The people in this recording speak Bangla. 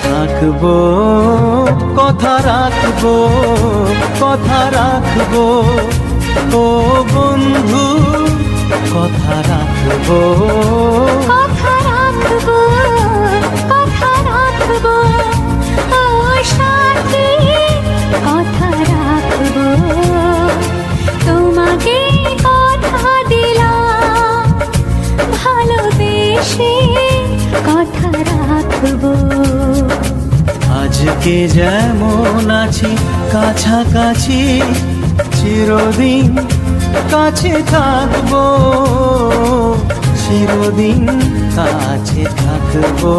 থাকবো, কথা রাখবো, কথা রাখবো, ও বন্ধু কথা রাখবো। কথা রাখবো, কথা রাখবো, ও সাথী কথা রাখবো। তোমাকে কথা দিলাম ভালোবেসে কথা রাখবো। আজকে যেমন আছি কাছাকাছি, চিরদিন কাছে থাকবো, চিরদিন কাছে থাকবো।